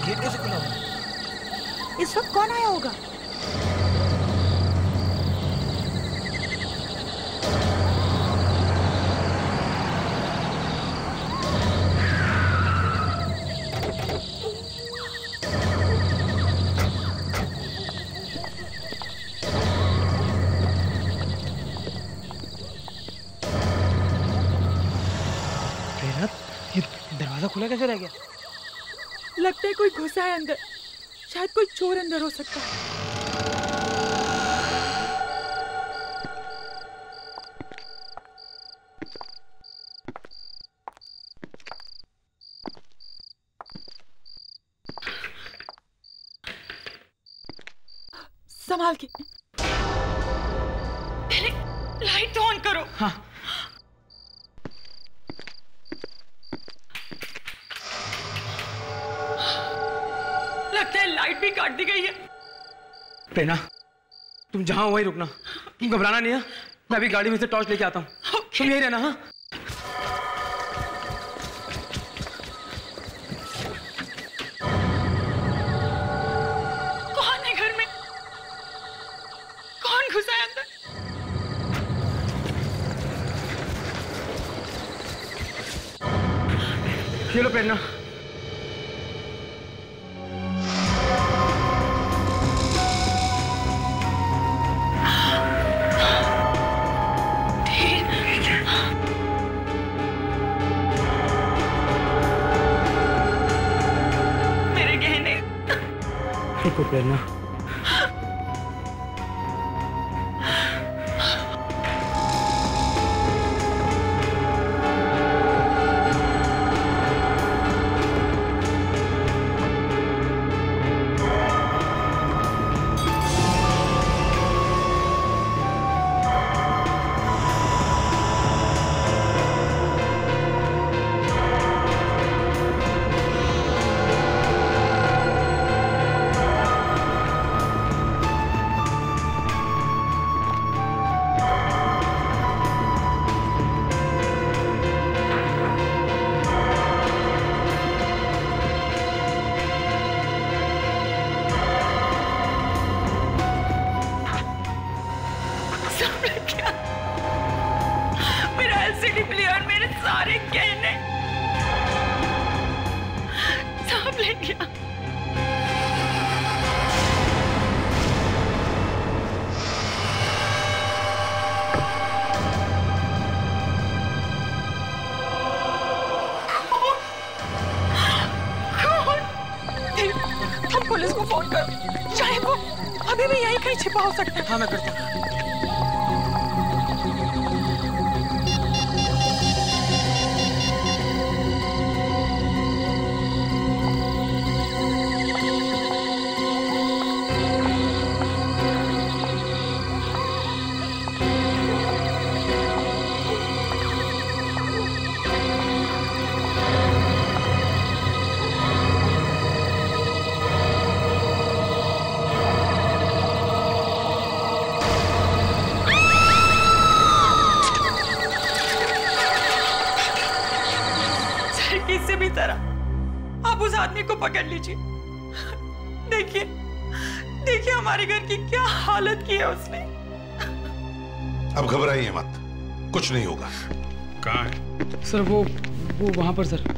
Gate कैसे खुला हुआ? इस वक्त कौन आया होगा? दरवाजा खुला कैसे रह गया? लगता है कोई घुसा है अंदर। शायद कोई चोर अंदर हो सकता है। संभाल के। पहले लाइट ऑन करो। हाँ। लगता है लाइट भी काट दी गई है। प्रेरणा, तुम जहां हो वहीं रुकना। तुम घबराना नहीं है। मैं अभी गाड़ी में से टॉर्च लेके आता हूँ। तुम यहीं रहना। हाँ, कौन है घर में? कौन घुसा है अंदर? ये लो प्रेरणा। देखो प्रेरणा, पुलिस को फोन करो। शायद वो अभी भी यहीं कहीं छिपा हो सकता है। हाँ, मैं करता हूँ। आदमी को पकड़ लीजिए। देखिए देखिए हमारे घर की क्या हालत की है उसने। अब घबराइए मत, कुछ नहीं होगा। कहाँ है? सर वो वहां पर सर।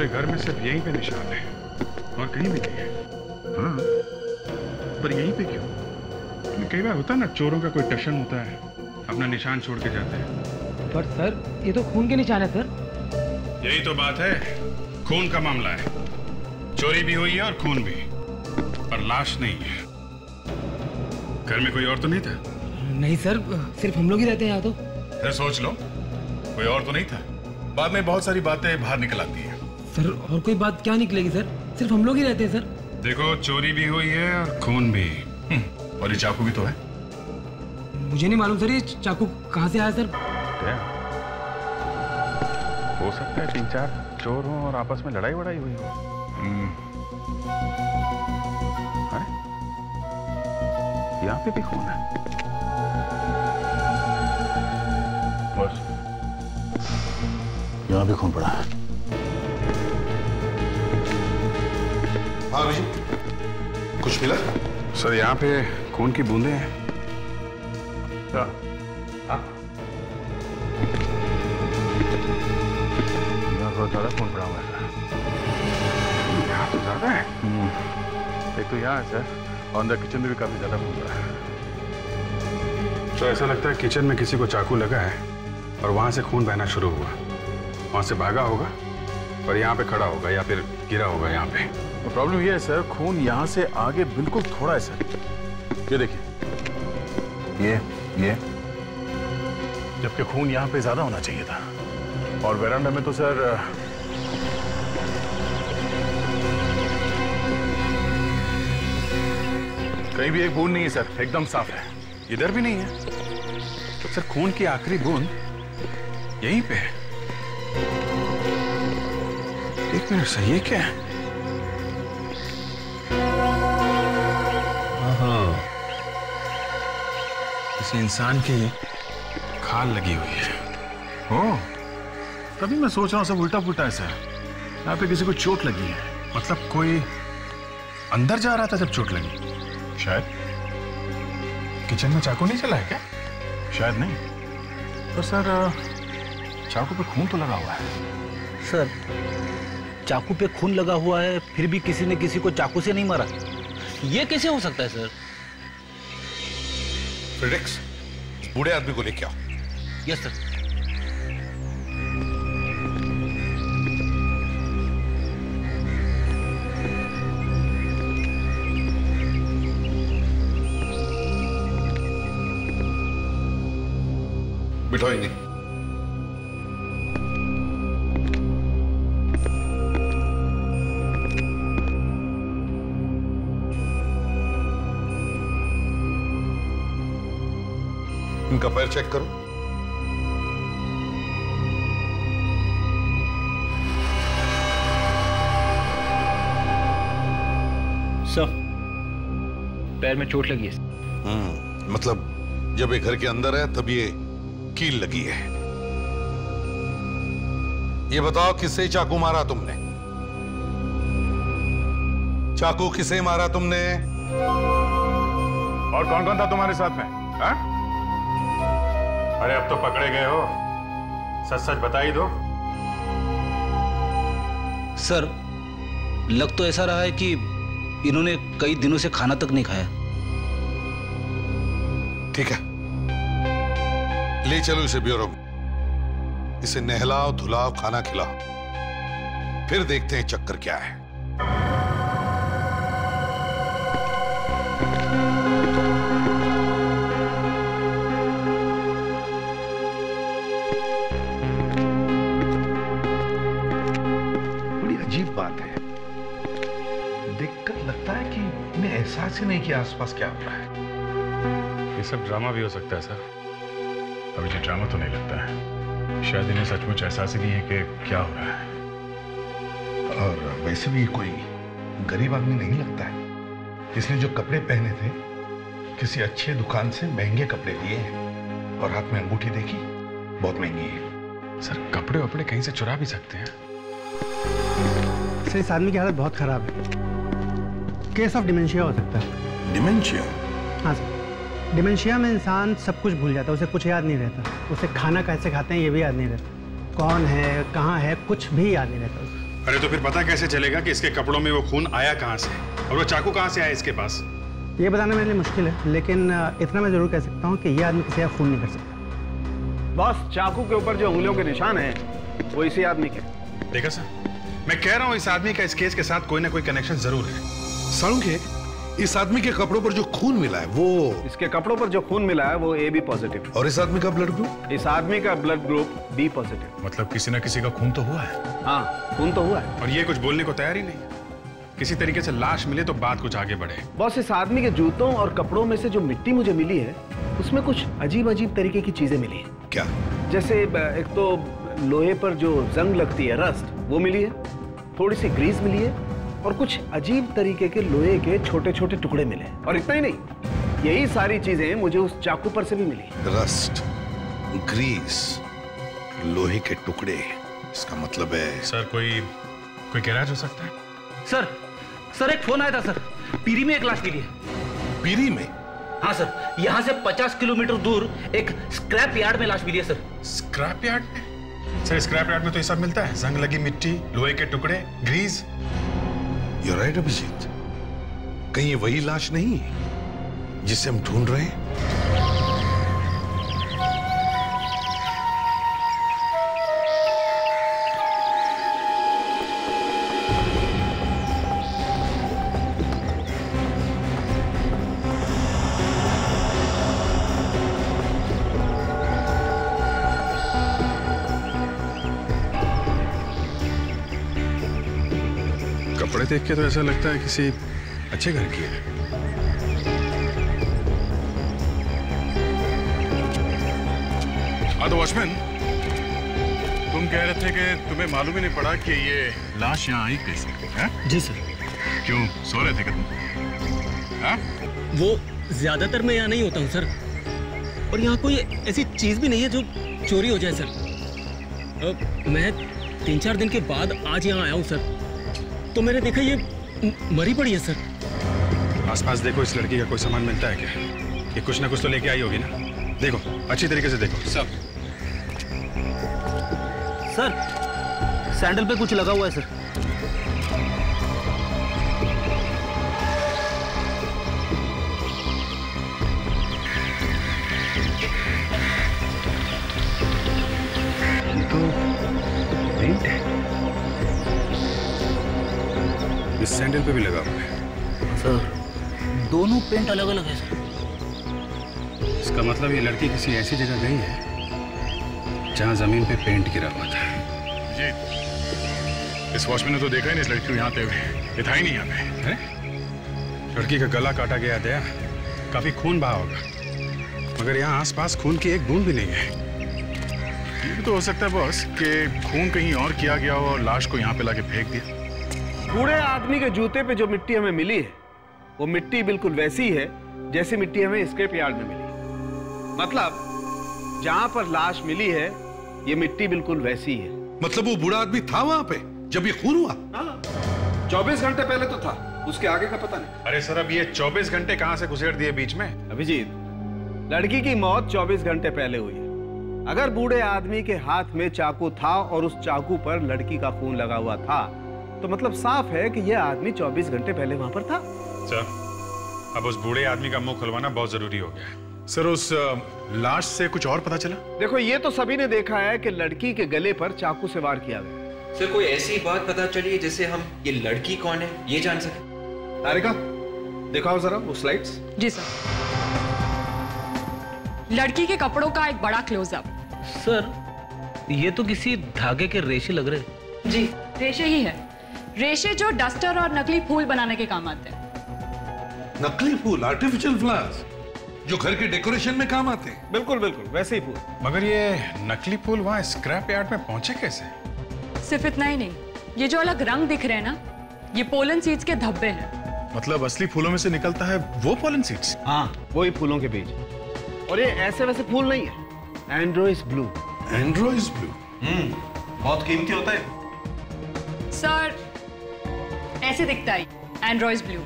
घर में सिर्फ यहीं पे निशान है और कहीं भी नहीं है। हाँ, पर यहीं पे क्यों? कई बार होता है ना, चोरों का कोई टशन होता है, अपना निशान छोड़ के जाते हैं। पर सर ये तो खून के निशान है सर। यही तो बात है, खून का मामला है। चोरी भी हुई है और खून भी, पर लाश नहीं है। घर में कोई और तो नहीं था? नहीं सर, सिर्फ हम लोग ही रहते हैं यहाँ तो। फिर सोच लो, कोई और तो नहीं था। बाद में बहुत सारी बातें बाहर निकल आती है। सर और कोई बात क्या निकलेगी सर, सिर्फ हम लोग ही रहते हैं सर। देखो चोरी भी हुई है और खून भी, और ये चाकू भी तो है। मुझे नहीं मालूम सर ये चाकू कहाँ से आया सर। हो सकता है 3-4 चोर हों और आपस में लड़ाई वड़ाई हुई हो। अरे यहाँ पे भी खून है। बस यहाँ भी खून पड़ा है। हाँ अभिजी, कुछ मिला? सर यहाँ पे खून की बूंदें हैं। हाँ बहुत ज्यादा खून पड़ा हुआ है। यहाँ तो ज्यादा है। एक तो यहाँ है सर, और अंदर किचन में भी काफी ज्यादा खून पड़ा है। तो ऐसा लगता है किचन में किसी को चाकू लगा है और वहां से खून बहना शुरू हुआ। वहां से भागा होगा और यहाँ पे खड़ा होगा या फिर गिरा होगा यहाँ पे। तो प्रॉब्लम ये है सर, खून यहाँ से आगे बिल्कुल थोड़ा है सर। ये देखिए, ये जबकि खून यहाँ पे ज्यादा होना चाहिए था। और वेरांडा में तो सर कहीं भी एक बूंद नहीं है सर, एकदम साफ है। इधर भी नहीं है। तो सर खून की आखिरी बूंद यहीं पे है। एक मिनट सर, ये क्या है? किसी इंसान की खाल लगी हुई है। ओह, तभी मैं सोच रहा हूँ सब उल्टा पुल्टा है सर। यहाँ पे किसी को चोट लगी है, मतलब कोई अंदर जा रहा था जब चोट लगी। शायद किचन में चाकू नहीं चला है क्या? शायद नहीं। तो सर चाकू पे खून तो लगा हुआ है। सर चाकू पे खून लगा हुआ है, फिर भी किसी ने किसी को चाकू से नहीं मारा, ये कैसे हो सकता है सर? फ्रेडरिक्स, बूढ़े आदमी को लेके आओ। Yes sir. बिठाओ इन्हें। इनका पैर चेक करो। सर पैर में चोट लगी है। मतलब जब ये घर के अंदर है तब ये कील लगी है। ये बताओ किसे चाकू मारा तुमने? चाकू किसे मारा तुमने? और कौन कौन था तुम्हारे साथ में? हा? अरे अब तो पकड़े गए हो, सच सच बता ही दो। सर लग तो ऐसा रहा है कि इन्होंने कई दिनों से खाना तक नहीं खाया। ठीक है, ले चलो इसे ब्यूरो में। इसे नहलाओ धुलाओ खाना खिलाओ, फिर देखते हैं चक्कर क्या है। बड़ी अजीब बात है, देखकर लगता है कि इन्हें एहसास ही नहीं कि आसपास क्या हो रहा है। ये सब ड्रामा भी हो सकता है सर। अभी जो ड्रामा तो नहीं लगता है, शायद इन्हें सचमुच एहसास ही नहीं है कि क्या हो रहा है। और वैसे भी कोई गरीब आदमी नहीं लगता है। इसने जो कपड़े पहने थे किसी अच्छे दुकान से महंगे कपड़े लिए हैं, और हाथ में अंगूठी देखी, बहुत महंगी है। सर कपड़े वपड़े कहीं से चुरा भी सकते हैं। सर इस आदमी की हालत बहुत खराब है, केस ऑफ डिमेंशिया हो सकता है। डिमेंशिया? हाँ सर, डिमेंशिया में इंसान सब कुछ भूल जाता है, उसे कुछ याद नहीं रहता। उसे खाना कैसे खाते हैं ये भी याद नहीं रहता, कौन है कहाँ है कुछ भी याद नहीं रहता उसे। अरे तो फिर पता कैसे चलेगा कि इसके कपड़ों में वो खून आया कहाँ से और वो चाकू कहाँ से आया इसके पास? ये बताना मेरे लिए मुश्किल है, लेकिन इतना मैं जरूर कह सकता हूँ कि ये आदमी किसी का खून नहीं कर सकता। बॉस चाकू के ऊपर जो उंगलियों के निशान हैं वो इसी आदमी के। देखा सर, मैं कह रहा हूँ इस आदमी का इस केस के साथ कोई ना कोई कनेक्शन जरूर है। साळुंखे, इस आदमी के कपड़ों पर जो खून मिला है वो, इसके कपड़ों पर जो खून मिला है वो AB पॉजिटिव। और इस आदमी का ब्लड ग्रुप? इस आदमी का ब्लड ग्रुप B पॉजिटिव। मतलब किसी ना किसी का खून तो हुआ है। हाँ, खून तो हुआ है। और ये कुछ बोलने को तैयार ही नहीं। किसी तरीके से लाश मिले तो बात कुछ आगे बढ़े। बॉस, इस आदमी के जूतों और कपड़ों में से जो मिट्टी मुझे मिली है उसमें कुछ अजीब अजीब तरीके की चीजें मिली है। क्या? जैसे एक तो लोहे पर जो जंग लगती है, रस्ट, वो मिली है, थोड़ी सी ग्रीस मिली है और कुछ अजीब तरीके के लोहे के छोटे छोटे टुकड़े मिले। और इतना ही नहीं, यही सारी चीजें मुझे उस चाकू पर से भी मिली। रस्ट, ग्रीस, लोहे के टुकड़े, इसका मतलब है सर कोई गैराज हो सकता है। सर एक फोन आया था सर, पीरी में एक लाश मिली है। पीरी में? हाँ सर, यहाँ से 50 किलोमीटर दूर एक स्क्रैप यार्ड में लाश मिली है सर। स्क्रैप यार्ड में? सर स्क्रैप यार्ड में तो ये सब मिलता है, जंग लगी मिट्टी, लोहे के टुकड़े, ग्रीस। You're right, Abhijit. कहीं ये वही लाश नहीं है जिसे हम ढूंढ रहे हैं? कपड़े देख के तो ऐसा लगता है किसी अच्छे घर की है। तो वॉचमैन, तुम कह रहे थे कि तुम्हें मालूम ही नहीं पड़ा कि ये लाश यहाँ आई कैसे? है? जी सर। क्यों, सो रहे थे क्या तुम? हाँ? वो ज्यादातर मैं यहाँ नहीं होता हूँ सर, और यहाँ कोई ऐसी चीज भी नहीं है जो चोरी हो जाए सर। मैं 3-4 दिन के बाद आज यहाँ आया हूँ सर, तो मैंने देखा ये मरी पड़ी है सर। आसपास देखो, इस लड़की का कोई सामान मिलता है क्या? ये कुछ ना कुछ तो लेके आई होगी ना। देखो, अच्छी तरीके से देखो सब। सर सैंडल पे कुछ लगा हुआ है सर। तो पेंट है, इस सैंडल पे भी लगा हुआ है। सर दोनों पेंट अलग अलग है सर। इसका मतलब ये लड़की किसी ऐसी जगह गई है जहां जमीन पे पेंट गिरा हुआ था। जी, इस वॉचमैन ने तो देखा ही नहीं इस लड़की को यहाँ पे हुए, ये था ही नहीं यहाँ पे। है? लड़की का गला काटा गया दया, काफी खून बहा होगा, मगर यहाँ आसपास खून की एक बूंद भी नहीं है। ये भी तो हो सकता है बॉस कि खून कहीं और किया गया हो और लाश को यहाँ पे लाके फेंक दिया। बूढ़े आदमी के जूते पे जो मिट्टी हमें मिली है वो मिट्टी बिल्कुल वैसी है जैसी मिट्टी हमें स्क्रैप यार्ड में मिली। मतलब जहां पर लाश मिली है ये मिट्टी बिल्कुल वैसी है। मतलब वो बूढ़ा आदमी था वहां पे जब ये खून हुआ? 24 घंटे पहले तो था, उसके आगे का पता नहीं। अरे सर, अब ये 24 घंटे कहां से घुसेड़ दिए बीच में? अभिजीत, लड़की की मौत 24 घंटे पहले हुई है। अगर बूढ़े आदमी के हाथ में चाकू था और उस चाकू पर लड़की का खून लगा हुआ था तो मतलब साफ है कि यह आदमी 24 घंटे पहले वहां पर था। सर, अब उस बूढ़े आदमी का मुंह खुलवाना बहुत जरूरी हो गया है। सर, उस लाश से कुछ और पता चला? देखो, ये तो सभी ने देखा है कि लड़की के गले पर चाकू से वार किया गया। सर, कोई ऐसी बात पता चली जिससे हम ये लड़की कौन है ये जान सके? तारिका, दिखाओ जरा वो स्लाइड्स। जी सर। लड़की के कपड़ों का एक बड़ा क्लोजअप। सर ये तो किसी धागे के रेशे लग रहे। जी, रेशे ही है। रेशे जो डस्टर और नकली फूल बनाने के काम आते हैं। नकली फूल, आर्टिफिशियल फ्लावर्स जो घर के डेकोरेशन में काम आते हैं। बिल्कुल बिल्कुल वैसे ही फूल। मगर ये नकली फूल वहां स्क्रैप यार्ड में पहुंचे कैसे? सिर्फ इतना ही नहीं, ये जो अलग रंग दिख रहे हैं ना, ये पोलन सीड्स के धब्बे हैं। मतलब असली फूलों में से निकलता है वो पोलन सीड्स? हाँ, वही फूलों के बीज। और ये ऐसे वैसे फूल नहीं है, एंड्रोइस ब्लू। एंड्रोइस ब्लू? बहुत कीमती होता है सर। ऐसे दिखता है एंड्रोइस ब्लू।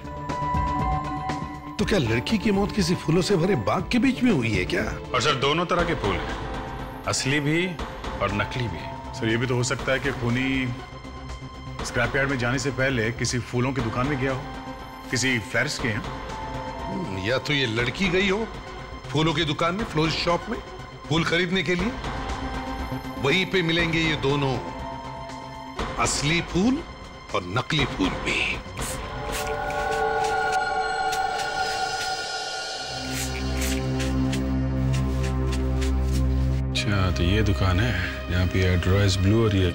तो क्या लड़की की मौत किसी फूलों से भरे बाग के बीच में हुई है क्या? और सर, दोनों तरह के फूल हैं, असली भी और नकली भी। सर, ये भी तो हो सकता है कि खूनी स्क्रैप यार्ड में जाने से पहले किसी फूलों की दुकान में गया हो, किसी फ्लरिस्ट के यहाँ। या तो ये लड़की गई हो फूलों की दुकान में, फ्लोरिस्ट शॉप में फूल खरीदने के लिए। वहीं पे मिलेंगे ये दोनों, असली फूल और नकली फूल भी। अच्छा, तो ये दुकान है जहाँ पे एड्रोइस ब्लू और ये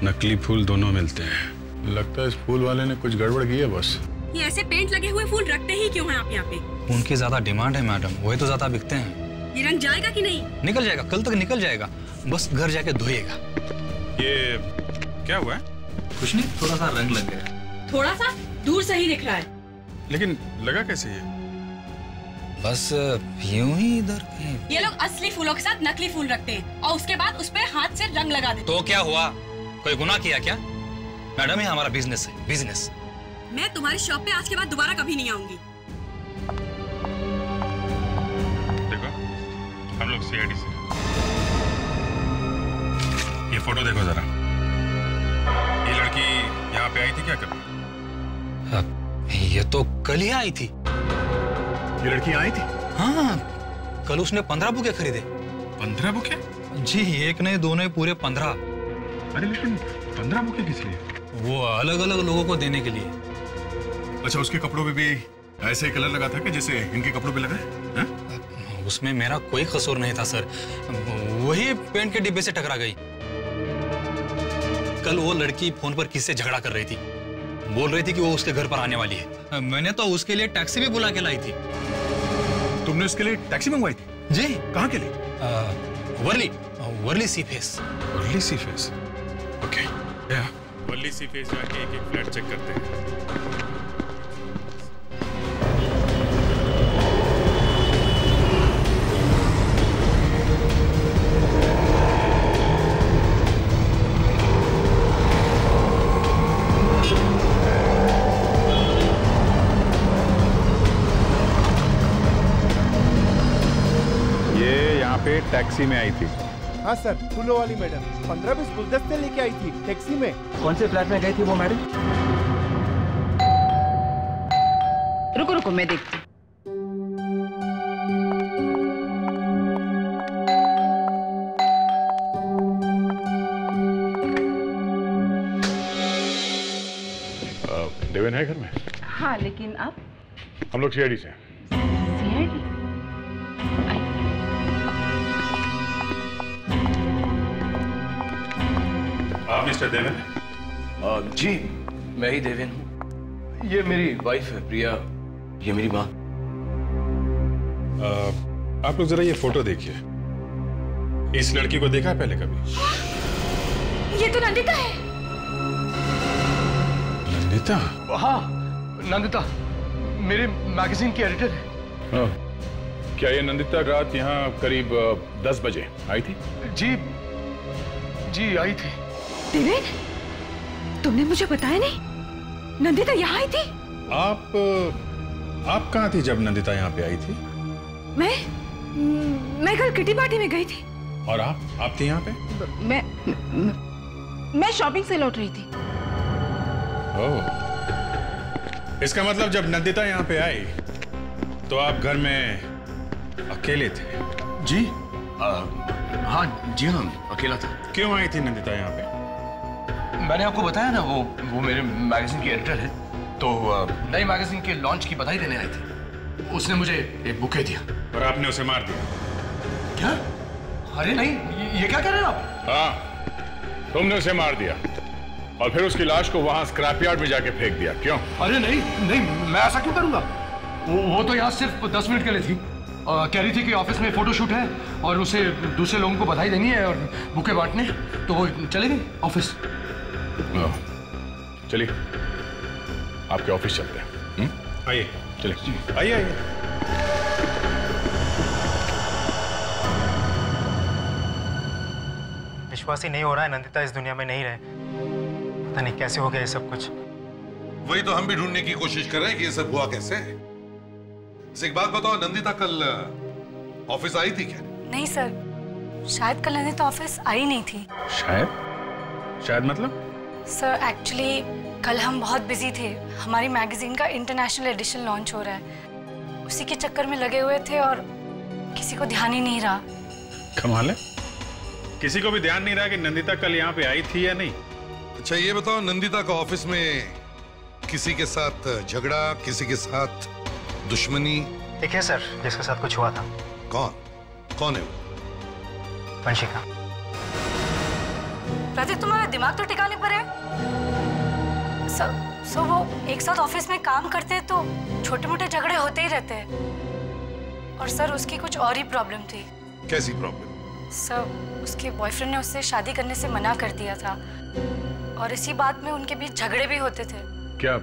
नकली फूल दोनों मिलते हैं। लगता है इस फूल वाले ने कुछ गड़बड़ की है बस। ये ऐसे पेंट लगे हुए फूल रखते ही क्यों हैं आप यहाँ पे? उनकी ज्यादा डिमांड है मैडम, वही तो ज्यादा बिकते हैं। ये रंग जाएगा कि नहीं? निकल जाएगा, कल तक निकल जाएगा, बस घर जाके धोइएगा। ये क्या हुआ है? कुछ नहीं, थोड़ा सा रंग लग गया। थोड़ा सा? दूर से ही दिख रहा है। लेकिन लगा कैसे ये? बस यूं ही इधर कहीं। ये लोग असली फूलों के साथ नकली फूल रखते हैं और उसके बाद उस पे हाथ से रंग लगा देते। तो क्या हुआ, कोई गुनाह किया क्या? मैडम ये हमारा बिजनेस है, बिजनेस। मैं तुम्हारी शॉप पे आज के बाद दोबारा कभी नहीं आऊंगी। देखो, हम लोग सीआईडी से। ये फोटो देखो जरा। ये लड़की यहाँ पे आई थी क्या कभी? ये तो कल ही आई थी। ये लड़की आई थी? हाँ, कल उसने 15 बुके खरीदे। 15 बुके? जी, एक नहीं दो नहीं, पूरे 15। अरे लेकिन 15 बुके किस लिए? वो अलग अलग लोगों को देने के लिए। अच्छा, उसके कपड़ों पे भी ऐसे ही कलर लगा था कि जैसे इनके कपड़ों पे लगा है? उसमें मेरा कोई कसूर नहीं था सर, वही पेंट के डिब्बे से टकरा गई। कल वो लड़की फोन पर किससे झगड़ा कर रही थी, बोल रही थी कि वो उसके घर पर आने वाली है। मैंने तो उसके लिए टैक्सी भी बुला के लाई थी। तुमने उसके लिए टैक्सी मंगवाई थी? जी। कहाँ के लिए? वर्ली सी फेस। वर्ली सी फेस, ओके। वर्ली सी फेस जाके एक एक फ्लैट चेक करते हैं। टैक्सी में आई थी। हाँ सर, फूलों वाली मैडम 15-20 गुलदस्ते लेके आई थी टैक्सी में। कौन से फ्लैट में गई थी वो मैडम? रुको रुको, मैं देखती हूँ। देवेन है घर में? हाँ, लेकिन आप? हम लोग सीआईडी से। सीआईडी? आप मिस्टर देवेन? जी, मैं ही देवेन हूँ। ये मेरी वाइफ है प्रिया, ये मेरी माँ। आप लोग जरा ये फोटो देखिए। इस लड़की को देखा है पहले कभी? ये तो नंदिता है। नंदिता? हाँ, नंदिता मेरे मैगजीन की एडिटर है। क्या ये नंदिता रात यहाँ करीब 10 बजे आई थी? जी आई थी। देवेन, तुमने मुझे बताया नहीं? नंदिता यहाँ आई थी? आप कहाँ थी जब नंदिता यहाँ पे आई थी? मैं कल किटी पार्टी में गई थी। और आप थी यहाँ पे? मैं शॉपिंग से लौट रही थी। ओह, इसका मतलब जब नंदिता यहाँ पे आई तो आप घर में अकेले थे? जी हाँ, अकेला था। क्यों आई थी नंदिता यहाँ पे? मैंने आपको बताया ना, वो मेरे मैगजीन की एडिटर है, तो नई मैगजीन के लॉन्च की बधाई देने आई थी। उसने मुझे एक बुके दिया। और आपने उसे मार दिया? क्या? अरे नहीं, ये क्या कह रहे हैं आप? हाँ, तुमने उसे मार दिया और फिर उसकी लाश को वहां स्क्रैप यार्ड में जाके फेंक दिया। क्यों? अरे नहीं, मैं ऐसा क्यों करूंगा? वो तो यहाँ सिर्फ 10 मिनट के लिए थी। कह रही थी कि ऑफिस में फोटोशूट है और उसे दूसरे लोगों को बधाई देनी है और बुके बांटने, तो वो चले गई ऑफिस। चलिए आपके ऑफिस चलते हैं। आइए, चलिए आइए। विश्वास ही नहीं हो रहा है नंदिता इस दुनिया में नहीं रहे। पता नहीं कैसे हो गया ये सब कुछ। वही तो हम भी ढूंढने की कोशिश कर रहे हैं कि ये सब हुआ कैसे। एक बात बताओ, नंदिता कल ऑफिस आई थी क्या? नहीं सर, शायद कल नंदिता ऑफिस आई नहीं थी। शायद मतलब? सर एक्चुअली कल हम बहुत बिजी थे। हमारी मैगजीन का इंटरनेशनल एडिशन लॉन्च हो रहा है, उसी के चक्कर में लगे हुए थे और किसी को ध्यान ही नहीं रहा। कमाल है, किसी को भी ध्यान नहीं रहा कि नंदिता कल यहाँ पे आई थी या नहीं। अच्छा ये बताओ, नंदिता का ऑफिस में किसी के साथ झगड़ा, किसी के साथ दुश्मनी? देखिए सर, जिसके साथ कुछ हुआ था। कौन है वो? वंशिका। प्रतीक, तुम्हारा दिमाग तो ठिकाने पर है। सो वो एक साथ ऑफिस में काम करते हैं तो छोटे मोटे झगड़े होते ही रहते हैं। और सर, उसकी कुछ और ही प्रॉब्लम थी। कैसी प्रॉब्लम? सर, उसके बॉयफ्रेंड ने उससे शादी करने से मना कर दिया था और इसी बात में उनके बीच झगड़े भी होते थे। क्या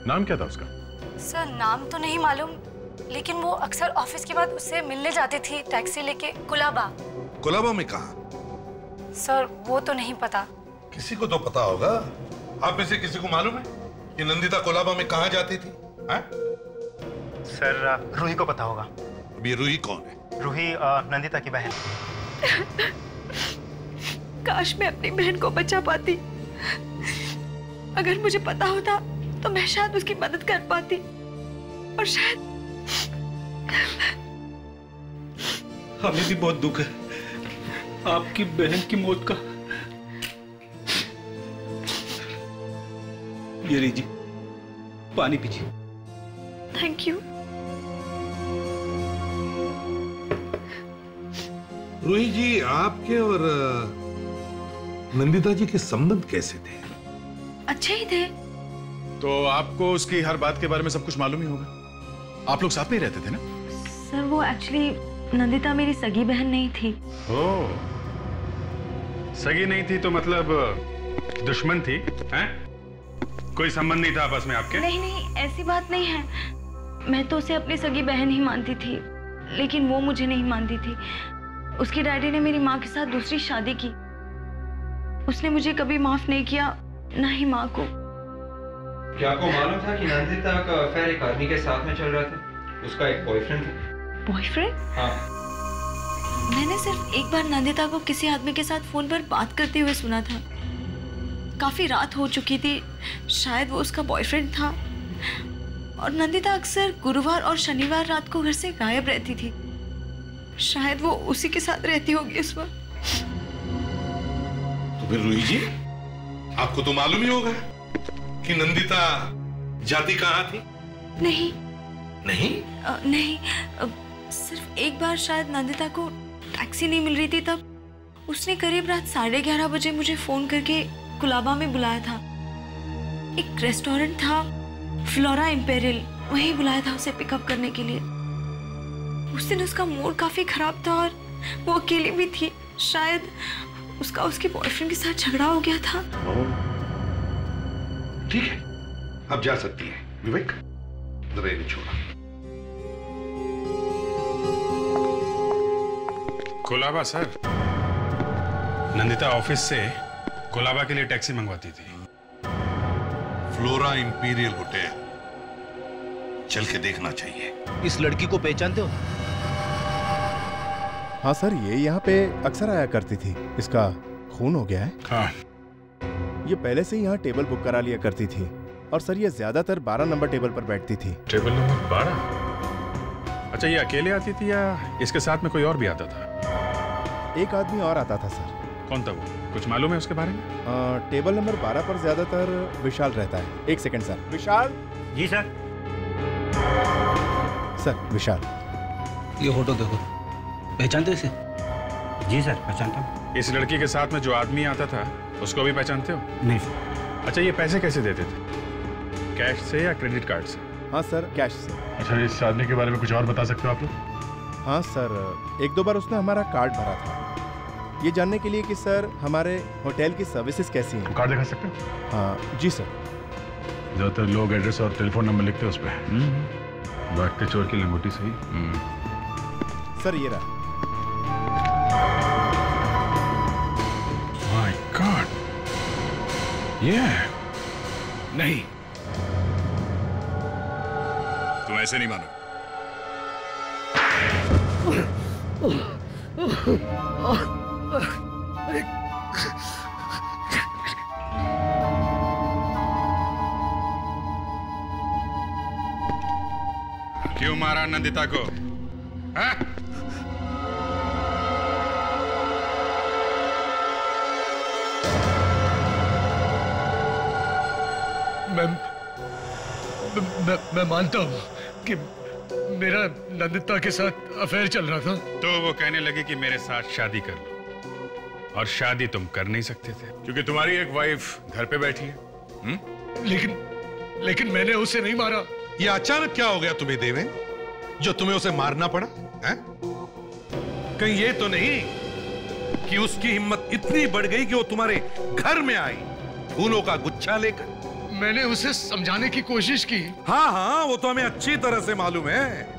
नाम क्या था उसका? सर, नाम तो नहीं मालूम, लेकिन वो अक्सर ऑफिस के बाद उससे मिलने जाती थी टैक्सी लेके कुलाबा। कुलाबा में कहाँ? सर, वो तो नहीं पता। किसी को तो पता होगा। आप में से किसी को मालूम है कि नंदिता कोलाबा में कहाँ जाती थी? सर, रूही को पता होगा। अब ये रूही कौन है? रूही नंदिता की बहन। काश मैं अपनी बहन को बचा पाती। अगर मुझे पता होता तो मैं शायद उसकी मदद कर पाती और शायद। हमें भी बहुत दुख है आपकी बहन की मौत का। ये लीजिए, पानी पीजिए। Thank you. रूही जी, आपके और नंदिता जी के संबंध कैसे थे? अच्छे ही थे। तो आपको उसकी हर बात के बारे में सब कुछ मालूम ही होगा। आप लोग साथ में ही रहते थे ना? सर, वो एक्चुअली नंदिता मेरी सगी बहन नहीं थी। ओह, सगी नहीं थी तो मतलब दुश्मन थी? हैं? कोई संबंध नहीं था आपस में आपके? नहीं नहीं, ऐसी बात नहीं है। मैं तो उसे अपनी सगी बहन ही मानती थी, लेकिन वो मुझे नहीं मानती थी। उसकी डैडी ने मेरी माँ के साथ दूसरी शादी की। उसने मुझे कभी माफ नहीं किया, ना ही माँ को। क्या आपको मालूम था कि नंदिता का अफेयर एक आदमी के साथ में चल रहा था? उसका एक बॉयफ्रेंड था। बॉयफ्रेंड? हाँ। मैंने सिर्फ एक बार नंदिता को किसी आदमी के साथ फोन पर बात करते हुए सुना था। काफी रात हो चुकी थी, शायद वो उसका बॉयफ्रेंड था। और नंदिता अक्सर गुरुवार और शनिवार रात को घर से गायब रहती थी। शायद वो उसी के साथ रहती होगी इस वक्त। तो फिर रूही जी, आपको तो मालूम ही होगा कि नंदिता जाती कहाँ थी? नहीं नहीं? नहीं, सिर्फ एक बार शायद नंदिता को टैक्सी नहीं मिल रही थी, तब उसने करीब रात 11:30 बजे मुझे फोन करके कुलाबा में बुलाया था। एक रेस्टोरेंट था, फ्लोरा इंपेरियल, वहीं बुलाया था उसे पिकअप करने के लिए। उस दिन उसका मूड काफी खराब था और वो अकेली भी थी। शायद उसका उसके बॉयफ्रेंड के साथ झगड़ा हो गया था। ठीक है, अब जा सकती है। विवेक, जरा इन्हें छोड़ा। कोलाबा सर, नंदिता ऑफिस से कोलाबा के लिए टैक्सी मंगवाती थी। फ्लोरा इंपीरियल होटल, चल के देखना चाहिए। इस लड़की को पहचानते हो? हाँ सर, ये यहाँ पे अक्सर आया करती थी। इसका खून हो गया है। हाँ। ये पहले से ही यहाँ टेबल बुक करा लिया करती थी और सर ये ज्यादातर 12 नंबर टेबल पर बैठती थी। Table number 12? अच्छा, ये अकेले आती थी या इसके साथ में कोई और भी आता था? एक आदमी और आता था सर। कौन था वो? कुछ मालूम है उसके बारे में? टेबल नंबर 12 पर ज्यादातर विशाल रहता है। एक सेकंड सर। विशाल? जी सर। सर, विशाल। ये फोटो देखो, पहचानते हो इसे? जी सर, पहचानता हूँ। इस लड़की के साथ में जो आदमी आता था उसको भी पहचानते हो? नहीं सर। अच्छा, ये पैसे कैसे देते थे? कैश से या क्रेडिट कार्ड से? हाँ सर, कैश से। अच्छा, इस आदमी के बारे में कुछ और बता सकते हो आप लोग? हाँ सर, 1-2 बार उसने हमारा कार्ड भरा था, ये जानने के लिए कि सर हमारे होटल की सर्विसेज कैसी हैं। कार्ड दिखा सकते हो? हाँ जी सर। ज्यादातर लोग एड्रेस और टेलीफोन नंबर लिखते हैं उस पर। भागते चोर की लंगोटी सही। सर, ये रहा। माय गॉड, ये नहीं, तुम ऐसे नहीं मानो। क्यों मारा नंदिता को? हाँ? मैं मानता हूँ कि मेरा नंदिता के साथ अफेयर चल रहा था। तो वो कहने लगी कि मेरे साथ शादी कर लो, और शादी तुम कर नहीं सकते थे क्योंकि तुम्हारी एक वाइफ घर पे बैठी है। लेकिन मैंने उसे नहीं मारा। ये अचानक क्या हो गया तुम्हें देवेन, जो तुम्हें उसे मारना पड़ा है? कहीं ये तो नहीं कि उसकी हिम्मत इतनी बढ़ गई कि वो तुम्हारे घर में आई फूलों का गुच्छा लेकर? मैंने उसे समझाने की कोशिश की। हाँ हाँ, वो तो हमें अच्छी तरह से मालूम है।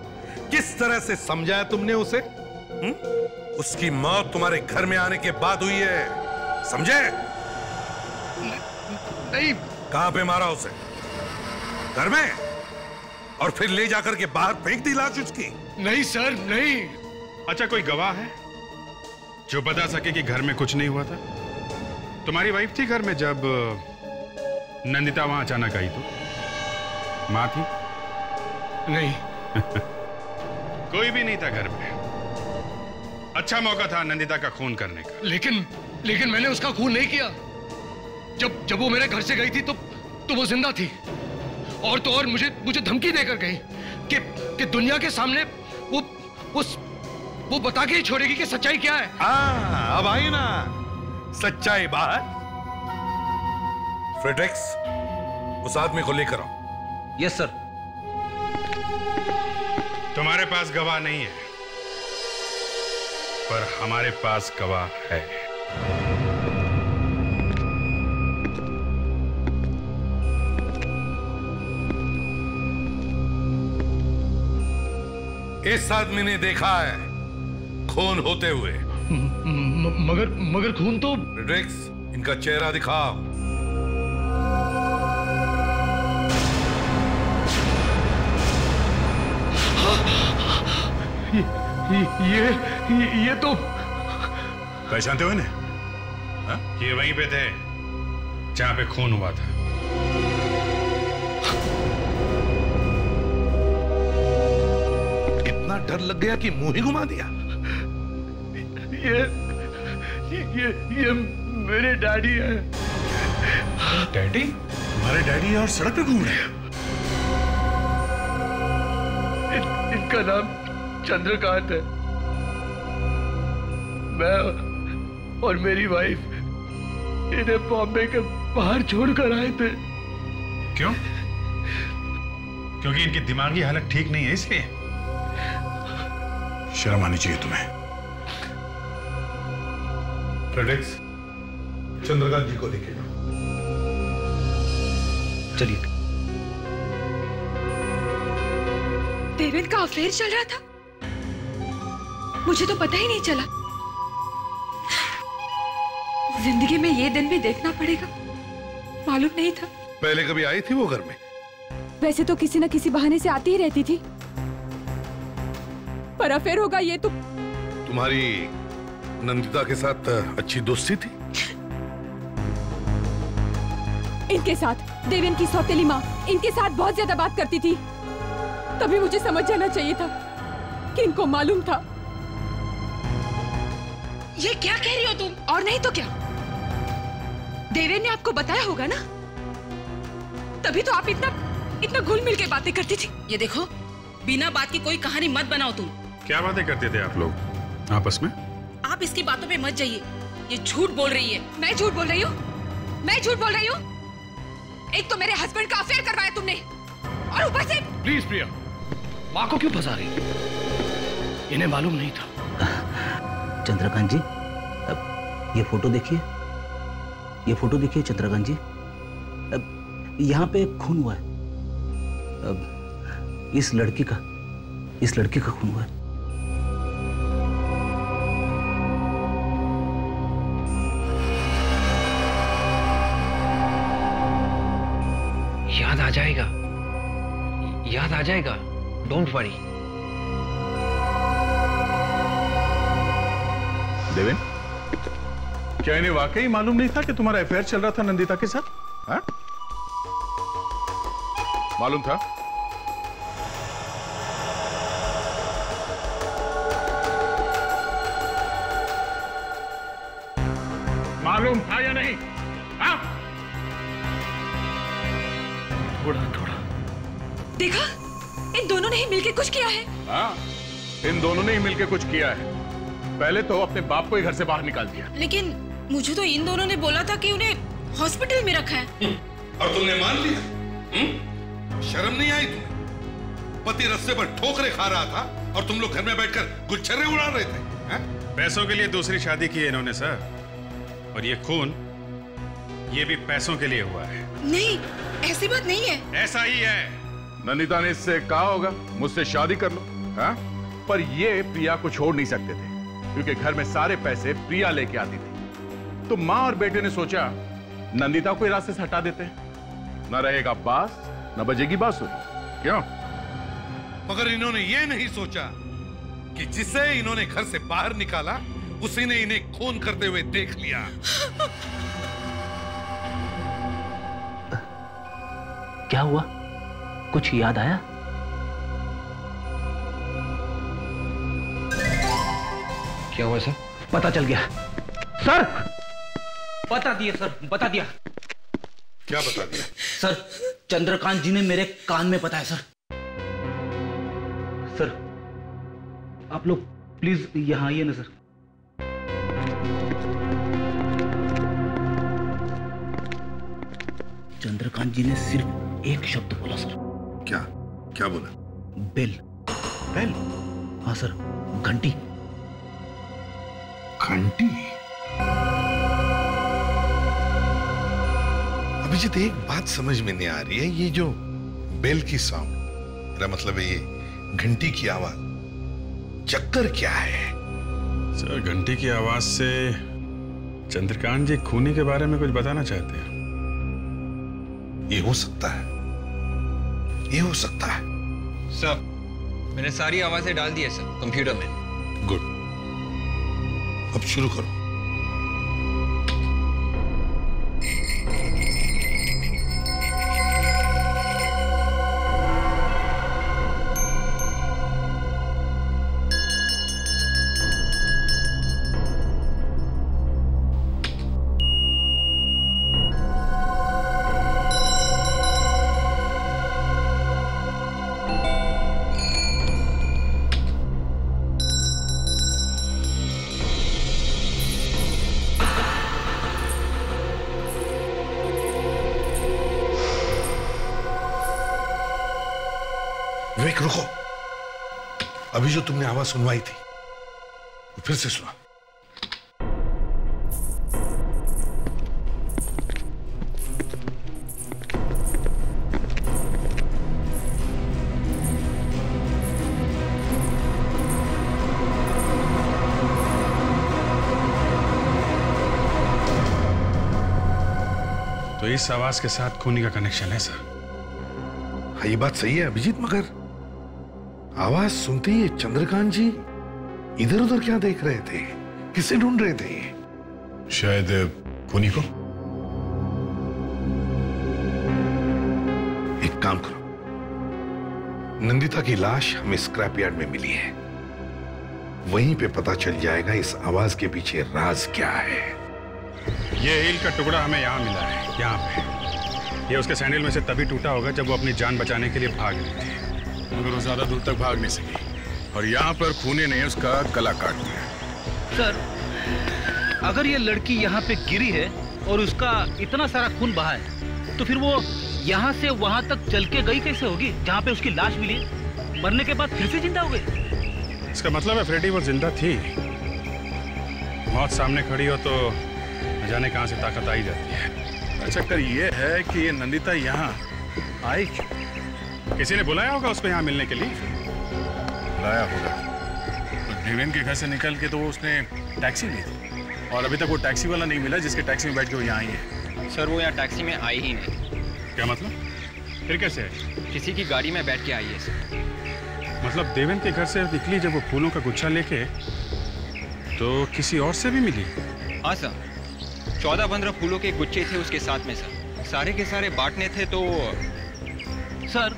किस तरह से समझाया तुमने उसे? उसकी मौत तुम्हारे घर में आने के बाद हुई है, समझे? नहीं। कहां पे मारा उसे? घर में? और फिर ले जाकर के बाहर फेंक दी लाश उसकी? नहीं सर, नहीं। अच्छा, कोई गवाह है जो बता सके कि घर में कुछ नहीं हुआ था? तुम्हारी वाइफ थी घर में जब नंदिता वहां अचानक आई तो? मां थी? नहीं। कोई भी नहीं था घर में। अच्छा मौका था नंदिता का खून करने का। लेकिन मैंने उसका खून नहीं किया। जब वो मेरे घर से गई थी तो वो जिंदा थी। और तो और मुझे धमकी देकर गई कि दुनिया के सामने वो बता के ही छोड़ेगी कि सच्चाई क्या है। अब आई ना सच्चाई बाहर। फ्रेडरिक्स, उस आदमी को लेकर आओ। Yes sir. तुम्हारे पास गवाह नहीं है, पर हमारे पास गवाह है। इस आदमी ने देखा है खून होते हुए। मगर खून तो। फ्रेडरिक्स, इनका चेहरा दिखाओ। ये तो पहचानते हो इन्हें? ये वहीं पे थे जहां पे खून हुआ था। इतना डर लग गया कि मुंह ही घुमा दिया। ये मेरे डैडी है। डैडी? तुम्हारे डैडी और सड़क पे घूम रहे हैं? इनका नाम चंद्रकांत है। मैं और मेरी वाइफ इन्हें बॉम्बे के बाहर छोड़कर आए थे। क्यों? क्योंकि इनकी दिमागी हालत ठीक नहीं है इसलिए? शर्म आनी चाहिए तुम्हें। फ्रेडरिक्स, चंद्रकांत जी को लेके जाओ। चलिए। देवेन का अफेयर चल रहा था? मुझे तो पता ही नहीं चला। जिंदगी में ये दिन भी देखना पड़ेगा, मालूम नहीं था। पहले कभी आई थी वो घर में? वैसे तो किसी न किसी बहाने से आती ही रहती थी, पर अफेयर होगा ये तो। तुम्हारी नंदिता के साथ अच्छी दोस्ती थी? इनके साथ, देवेन की सौतेली माँ इनके साथ बहुत ज्यादा बात करती थी। तभी मुझे समझ जाना चाहिए था कि इनको मालूम था। ये क्या कह रही हो तुम? और नहीं तो क्या, देवेन ने आपको बताया होगा ना, तभी तो आप इतना घुल मिल के बातें करती थी। ये देखो, बिना बात की कोई कहानी मत बनाओ तुम। क्या बातें करते थे आप लोग आपस में? आप इसकी बातों पे मत जाइए, ये झूठ बोल रही है। मैं झूठ बोल रही हूँ? मैं झूठ बोल रही हूँ? एक तो मेरे हस्बैंड का अफेयर करवाया तुमने, और ऊपर से। प्लीज प्रिया, माँ को क्यों फंसा रही? इन्हें मालूम नहीं था। चंद्रकांत जी, अब ये फोटो देखिए, ये फोटो देखिए चंद्रकांत जी। अब यहाँ पे खून हुआ है। अब इस लड़की का खून हुआ है। याद आ जाएगा, डोंट वरी। देवेन, क्या इन्हें वाकई मालूम नहीं था कि तुम्हारा अफेयर चल रहा था नंदिता के साथ? हाँ? मालूम था? मालूम था या नहीं? हाँ? थोड़ा देखा, इन दोनों ने ही मिलके कुछ किया है। हाँ, इन दोनों ने ही मिलके कुछ किया है। पहले तो अपने बाप को ही घर से बाहर निकाल दिया। लेकिन मुझे तो इन दोनों ने बोला था कि उन्हें हॉस्पिटल में रखा है। और तुमने मान लिया? शर्म नहीं आई तुम्हें? पति रास्ते पर ठोकरे खा रहा था और तुम लोग घर में बैठकर गुलछर्रे उड़ा रहे थे। पैसों के लिए दूसरी शादी की है इन्होंने सर, और ये खून ये भी पैसों के लिए हुआ है। नहीं, ऐसी बात नहीं है। ऐसा ही है। नंदिता ने इससे कहा होगा मुझसे शादी कर लो, हाँ? पर ये प्रिया को छोड़ नहीं सकते थे क्योंकि घर में सारे पैसे प्रिया लेके आती थी। तो माँ और बेटे ने सोचा नंदिता को रास्ते से हटा देते हैं, न रहेगा बास न बजेगी बांसुरी। क्यों? मगर इन्होंने ये नहीं सोचा कि जिसे इन्होंने घर से बाहर निकाला उसी ने इन्हें खून करते हुए देख लिया। क्या हुआ? कुछ याद आया? क्या हुआ सर? पता चल गया सर। बता दिया सर, बता दिया। क्या बता दिया? सर, चंद्रकांत जी ने मेरे कान में बताया सर। सर, आप लोग प्लीज यहां आइए ना सर। चंद्रकांत जी ने सिर्फ एक शब्द बोला सर। क्या? क्या बोला? बेल। बेल? हाँ सर, घंटी। घंटी? अभिजीत, एक बात समझ में नहीं आ रही है, ये जो बेल की साउंड, मेरा मतलब है ये घंटी की आवाज, चक्कर क्या है? सर, घंटी की आवाज से चंद्रकांत जी खूनी के बारे में कुछ बताना चाहते हैं। ये हो सकता है, ये हो सकता है। सर, मैंने सारी आवाजें डाल दी है सर कंप्यूटर में। गुड, अब शुरू करो। विवेक, रुको। अभी जो तुमने आवाज सुनवाई थी वो फिर से सुना। तो इस आवाज के साथ खूनी का कनेक्शन है सर। हाँ, ये बात सही है अभिजीत, मगर आवाज सुनते ही चंद्रकांत जी इधर उधर क्या देख रहे थे? किसे ढूंढ रहे थे? शायद खूनी को। एक काम करो, नंदिता की लाश हमें स्क्रैप यार्ड में मिली है, वहीं पे पता चल जाएगा इस आवाज के पीछे राज क्या है। ये हील का टुकड़ा हमें यहाँ मिला है, यहाँ पे। ये उसके सैंडल में से तभी टूटा होगा जब वो अपनी जान बचाने के लिए भाग रही थी, मगर वो ज्यादा दूर तक भाग नहीं सकी और यहाँ पर खूनी ने उसका गला काट दिया। सर, अगर ये लड़की यहाँ पे गिरी है और उसका इतना सारा खून बहा है, तो फिर वो यहाँ से वहां तक चल के गई कैसे होगी जहाँ पे उसकी लाश मिली? मरने के बाद फिर से जिंदा हो गई? इसका मतलब है फ्रेडी वो जिंदा थी। मौत सामने खड़ी हो तो न जाने कहां से ताकत आई जाती है। चक्कर ये है कि ये नंदिता यहाँ आई, किसी ने बुलाया होगा उसको यहाँ मिलने के लिए। बुलाया होगा। तो देवेन के घर से निकल के तो उसने टैक्सी ली थी और अभी तक वो टैक्सी वाला नहीं मिला जिसके टैक्सी में बैठ के वो यहाँ आई है। सर, वो यहाँ टैक्सी में आई ही नहीं। क्या मतलब? फिर कैसे है? किसी की गाड़ी में बैठ के आई है सर। मतलब देवेन के घर से निकली जब वो फूलों का गुच्छा लेके, तो किसी और से भी मिली? हाँ सर, 14-15 फूलों के गुच्छे थे उसके साथ में सर, सारे के सारे बांटने थे। तो सर,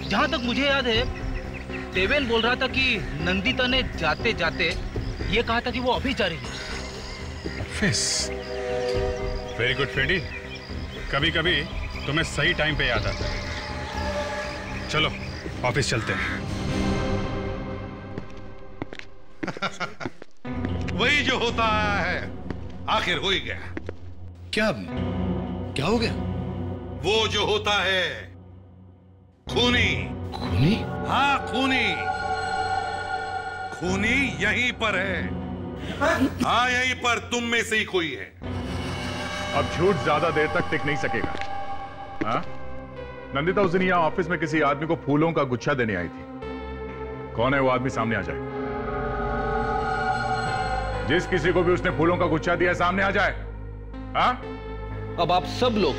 जहां तक मुझे याद है, देवेन बोल रहा था कि नंदिता ने जाते जाते ये कहा था कि वो ऑफिस जा रही है। ऑफिस? वेरी गुड फ्रेडी, कभी कभी तुम्हें सही टाइम पे याद आता है। चलो ऑफिस चलते हैं। वही जो होता है आखिर हो ही गया। क्या क्या हो गया? वो जो होता है खूनी। खूनी? हाँ खूनी। खूनी यहीं पर है। हाँ यहीं पर, तुम में से ही कोई है। अब झूठ ज्यादा देर तक टिक नहीं सकेगा। हाँ? नंदिता उस दिन यहाँ ऑफिस में किसी आदमी को फूलों का गुच्छा देने आई थी। कौन है वो आदमी? सामने आ जाए। जिस किसी को भी उसने फूलों का गुच्छा दिया सामने आ जाए। हाँ? अब आप सब लोग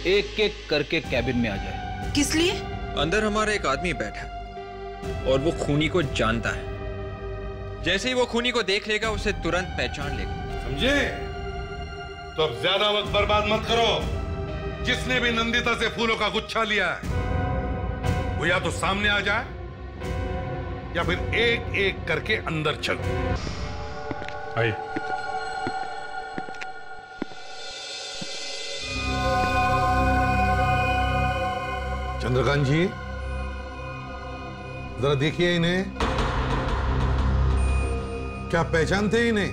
एक एक करके कैबिन में आ जाए। किस लिए? अंदर हमारा एक आदमी बैठा और वो खूनी को जानता है। जैसे ही वो खूनी को देख लेगा उसे तुरंत पहचान लेगा। समझे? तो अब ज्यादा वक्त बर्बाद मत करो। जिसने भी नंदिता से फूलों का गुच्छा लिया है वो या तो सामने आ जाए या फिर एक एक करके अंदर चलो। आइए। चंद्रकांत जी, जरा देखिए इन्हें। क्या पहचानते इन्हें?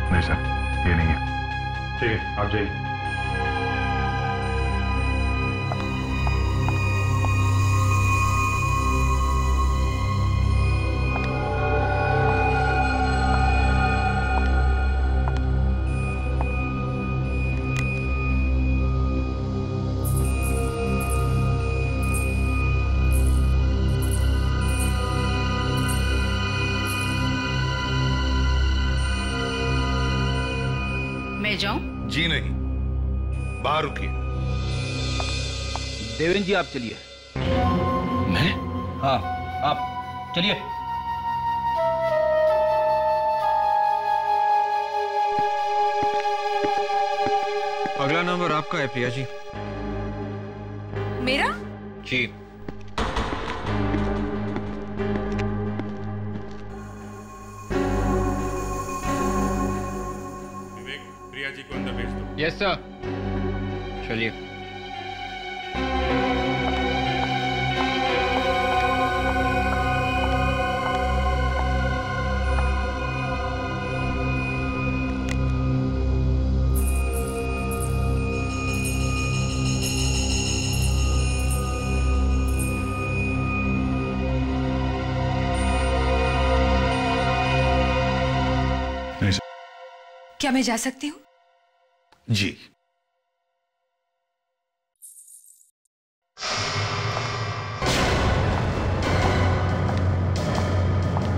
नहीं सर, ये नहीं है। ठीक है, आप जाइए। मैं जाऊं? जी नहीं, बाहर रुकिए। देवेंद्र जी आप चलिए। मैं? हाँ आप चलिए। अगला नंबर आपका है प्रिया जी। मेरा? जी। प्रिया जी को अंदर भेज दो। Yes sir. चलिए। क्या मैं जा सकती हूँ? जी।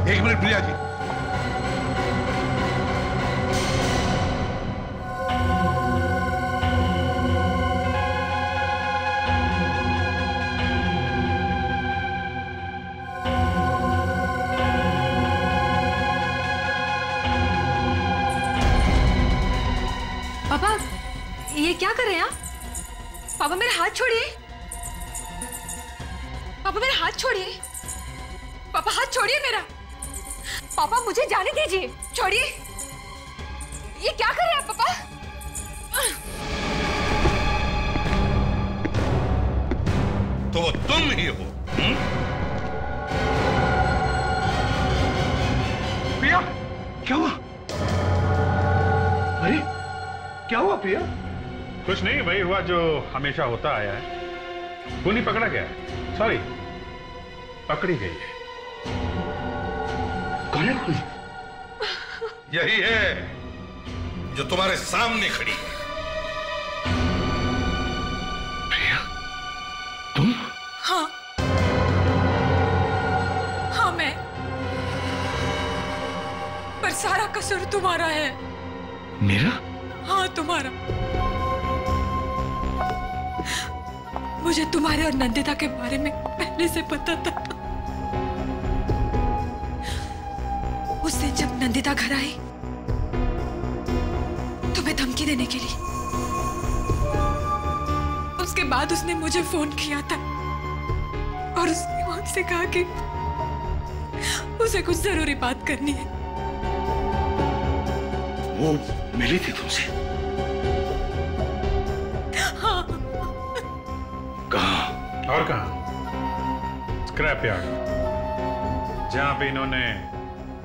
एक मिनट प्रिया जी। पापा, ये क्या कर रहे हैं आप? पापा मेरा हाथ छोड़िए। पापा मेरा हाथ छोड़िए। पापा हाथ छोड़िए मेरा। पापा मुझे जाने दीजिए। छोड़िए। ये क्या कर रहे हैं आप पापा? तो वो तुम ही हो? प्रिया, क्या हुआ? अरे क्या हुआ प्रिया? कुछ नहीं, वही हुआ जो हमेशा होता आया है। खूनी पकड़ा गया है। सॉरी, पकड़ी गई है। कौन है खूनी? यही है जो तुम्हारे सामने खड़ी है। प्रिया, तुम? हाँ हाँ मैं। पर सारा कसूर तुम्हारा है। मेरा? हाँ तुम्हारा। मुझे तुम्हारे और नंदिता के बारे में पहले से पता था। उस दिन जब नंदिता घर आई तुम्हें धमकी देने के लिए, उसके बाद उसने मुझे फोन किया था और उसने मुझसे कहा कि उसे कुछ जरूरी बात करनी है। वो मिली थी तुमसे? और कहां? स्क्रैप यार्ड, जहां पे इन्होंने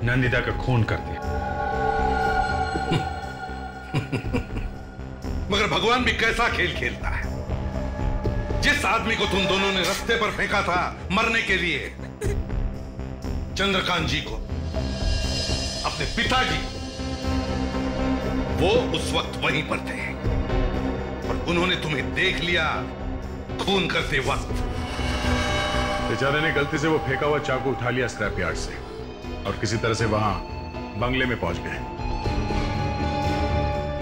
नंदिता का खून कर दिया। मगर भगवान भी कैसा खेल खेलता है। जिस आदमी को तुम दोनों ने रास्ते पर फेंका था मरने के लिए, चंद्रकांत जी को, अपने पिताजी, वो उस वक्त वहीं पर थे और उन्होंने तुम्हें देख लिया खून करते वक्त। बेचारे ने गलती से वो फेंका हुआ चाकू उठा लिया स्क्रैप यार्ड से और किसी तरह से वहां बंगले में पहुंच गए।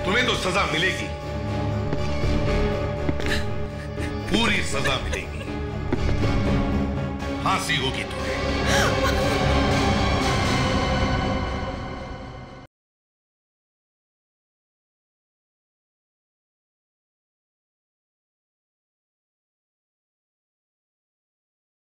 तुम्हें तो सजा मिलेगी, पूरी सजा मिलेगी, फांसी होगी तुम्हें।